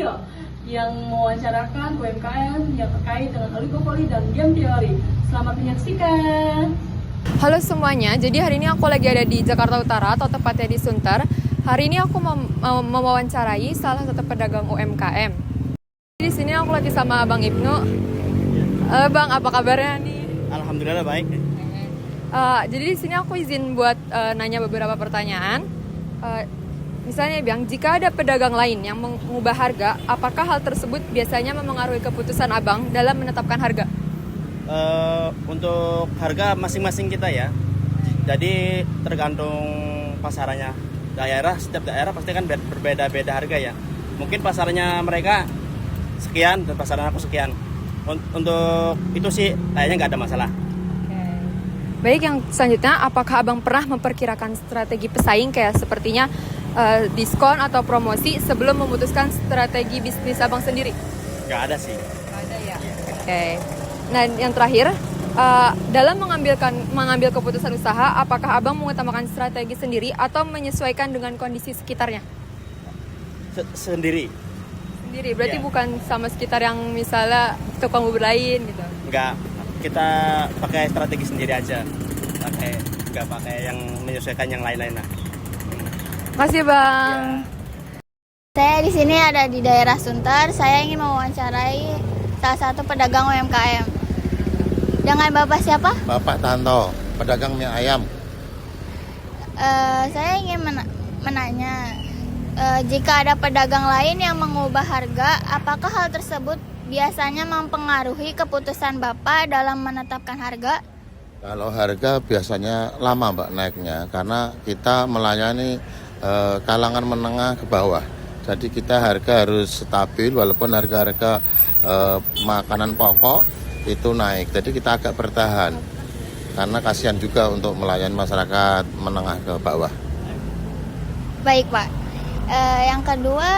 video yang mewawancarakan UMKM yang terkait dengan oligopoli dan game teori. Selamat menyaksikan. Halo semuanya, jadi hari ini aku lagi ada di Jakarta Utara atau tepatnya di Sunter. Hari ini aku mau mewawancarai salah satu pedagang UMKM. Di sini aku lagi sama Bang Ibnu. Bang, apa kabarnya nih? Alhamdulillah baik. Jadi di sini aku izin buat nanya beberapa pertanyaan. Misalnya Bang, jika ada pedagang lain yang mengubah harga, apakah hal tersebut biasanya memengaruhi keputusan Abang dalam menetapkan harga? Untuk harga masing-masing kita ya. Jadi tergantung pasarannya. Setiap daerah pasti kan berbeda-beda harga ya. Mungkin pasarnya mereka sekian dan pasaran aku sekian. Untuk itu sih kayaknya nggak ada masalah. Baik, yang selanjutnya, apakah Abang pernah memperkirakan strategi pesaing kayak sepertinya diskon atau promosi sebelum memutuskan strategi bisnis Abang sendiri? Nggak ada sih. Nggak ada ya? Oke. Nah, yang terakhir, dalam mengambil keputusan usaha, apakah Abang mengutamakan strategi sendiri atau menyesuaikan dengan kondisi sekitarnya? Sendiri. Sendiri, berarti Iya. bukan sama sekitar yang misalnya tukang bubur lain gitu? Nggak, kita pakai strategi sendiri aja. Nggak pakai yang menyesuaikan yang lain-lain lah. Makasih Bang. Saya di sini ada di daerah Sunter. Saya ingin mewawancarai salah satu pedagang UMKM. Dengan Bapak siapa? Bapak Tanto, pedagang mie ayam. Saya ingin menanya, jika ada pedagang lain yang mengubah harga, apakah hal tersebut biasanya mempengaruhi keputusan Bapak dalam menetapkan harga? Kalau harga biasanya lama Mbak naiknya, karena kita melayani kalangan menengah ke bawah. Jadi kita harga harus stabil walaupun harga-harga makanan pokok itu naik. Jadi kita agak bertahan karena kasihan juga untuk melayani masyarakat menengah ke bawah. Baik Pak. Yang kedua,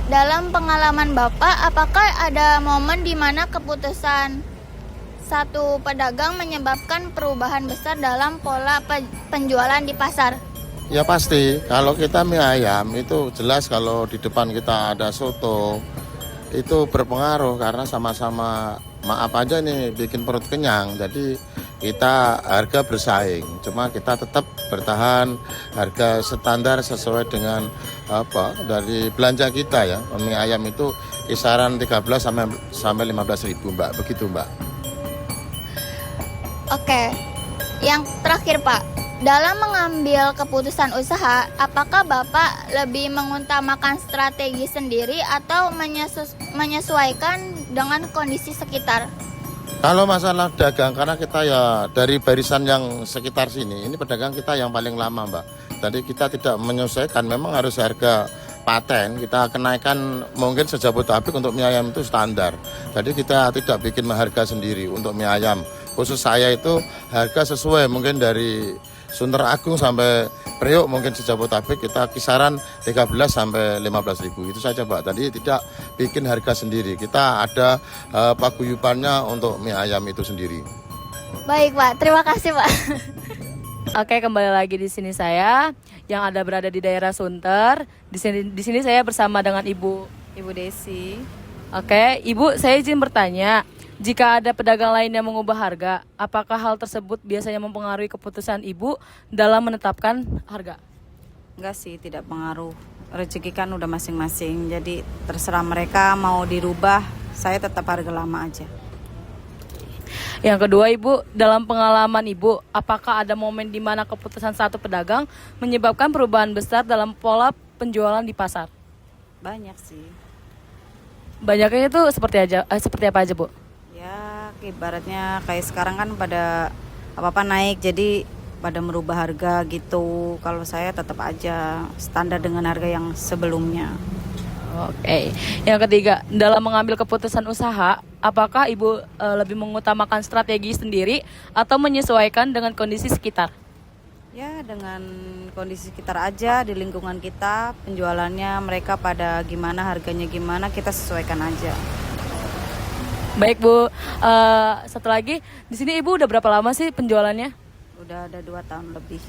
dalam pengalaman Bapak, apakah ada momen di mana keputusan satu pedagang menyebabkan perubahan besar dalam pola penjualan di pasar? Ya pasti, kalau kita mie ayam itu jelas kalau di depan kita ada soto, itu berpengaruh karena sama-sama maaf aja nih bikin perut kenyang. Jadi kita harga bersaing, cuma kita tetap bertahan harga standar sesuai dengan dari belanja kita ya. Mie ayam itu kisaran 13 sampai 15 ribu Mbak, begitu Mbak. Oke, yang terakhir Pak. Dalam mengambil keputusan usaha, apakah Bapak lebih mengutamakan strategi sendiri atau menyesuaikan dengan kondisi sekitar? Kalau masalah dagang, karena kita ya dari barisan yang sekitar sini, ini pedagang kita yang paling lama Mbak. Jadi kita tidak menyesuaikan, memang harus harga paten, kita kenaikan mungkin sejabotabek untuk mie ayam itu standar. Jadi kita tidak bikin harga sendiri untuk mie ayam. Khusus saya itu harga sesuai mungkin dari Sunter Agung sampai Priok mungkin sejabotabek kita kisaran 13 sampai 15 ribu. Itu saja Pak. Tadi tidak bikin harga sendiri. Kita ada paguyubannya untuk mie ayam itu sendiri. Baik Pak, terima kasih Pak. Oke, kembali lagi di sini saya yang ada berada di daerah Sunter. Di sini saya bersama dengan Ibu Desi. Oke, Ibu, saya izin bertanya. Jika ada pedagang lain yang mengubah harga, apakah hal tersebut biasanya mempengaruhi keputusan Ibu dalam menetapkan harga? Enggak sih, tidak pengaruh. Rezeki kan udah masing-masing, jadi terserah mereka mau dirubah, saya tetap harga lama aja. Yang kedua Ibu, dalam pengalaman Ibu, apakah ada momen di mana keputusan satu pedagang menyebabkan perubahan besar dalam pola penjualan di pasar? Banyak sih. Banyaknya itu seperti apa aja Bu? Ya, ibaratnya kayak sekarang kan pada apa-apa naik, jadi pada merubah harga gitu. Kalau saya tetap aja standar dengan harga yang sebelumnya. Oke. Yang ketiga, dalam mengambil keputusan usaha, apakah Ibu lebih mengutamakan strategi sendiri atau menyesuaikan dengan kondisi sekitar? Ya, dengan kondisi sekitar aja di lingkungan kita, penjualannya mereka pada gimana, harganya gimana, kita sesuaikan aja. Baik Bu, satu lagi, di sini Ibu udah berapa lama sih penjualannya? Udah ada 2 tahun lebih.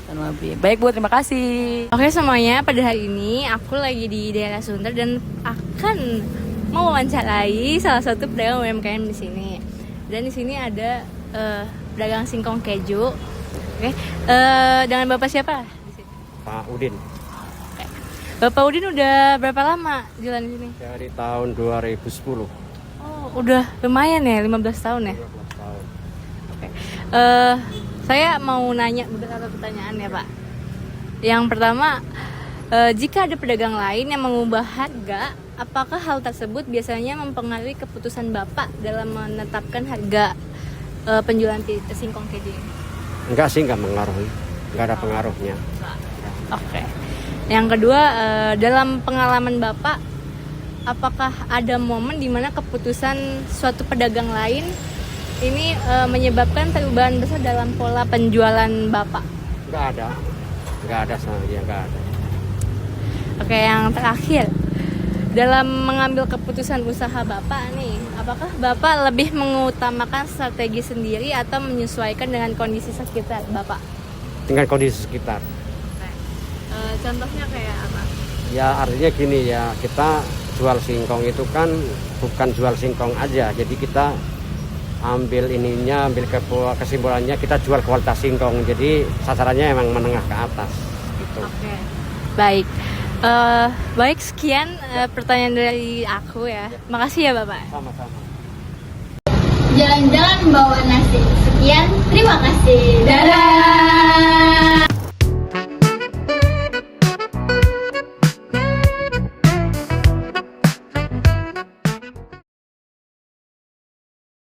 Kurang lebih. Baik Bu, terima kasih. Oke semuanya, pada hari ini aku lagi di daerah Sunter dan akan mewawancarai salah satu pedagang UMKM di sini. Dan di sini ada pedagang singkong keju. Oke, dengan Bapak siapa? Pak Udin Oke. Bapak Udin udah berapa lama jualan di sini? dari tahun 2010. Oh, udah lumayan ya, 15 tahun ya. 15 tahun. Oke. Saya mau nanya beberapa pertanyaan ya Pak. Yang pertama, jika ada pedagang lain yang mengubah harga, apakah hal tersebut biasanya mempengaruhi keputusan Bapak dalam menetapkan harga penjualan singkong keju ini? Enggak sih, enggak mengaruhi. Enggak ada pengaruhnya. Oke. Yang kedua, dalam pengalaman Bapak, apakah ada momen di mana keputusan suatu pedagang lain ini menyebabkan perubahan besar dalam pola penjualan Bapak? Enggak ada. Enggak ada sama dia, enggak ada. Oke, yang terakhir, dalam mengambil keputusan usaha Bapak nih, apakah Bapak lebih mengutamakan strategi sendiri atau menyesuaikan dengan kondisi sekitar Bapak? Dengan kondisi sekitar. Contohnya kayak apa? Ya artinya gini ya, kita jual singkong itu kan bukan jual singkong aja. Jadi kita ambil ininya, ambil kesimpulannya kita jual kualitas singkong. Jadi sasarannya emang menengah ke atas gitu. Oke. Baik. Baik, sekian pertanyaan dari aku ya. Makasih ya Bapak. Sama-sama. Jalan-jalan bawa nasi. Sekian, terima kasih.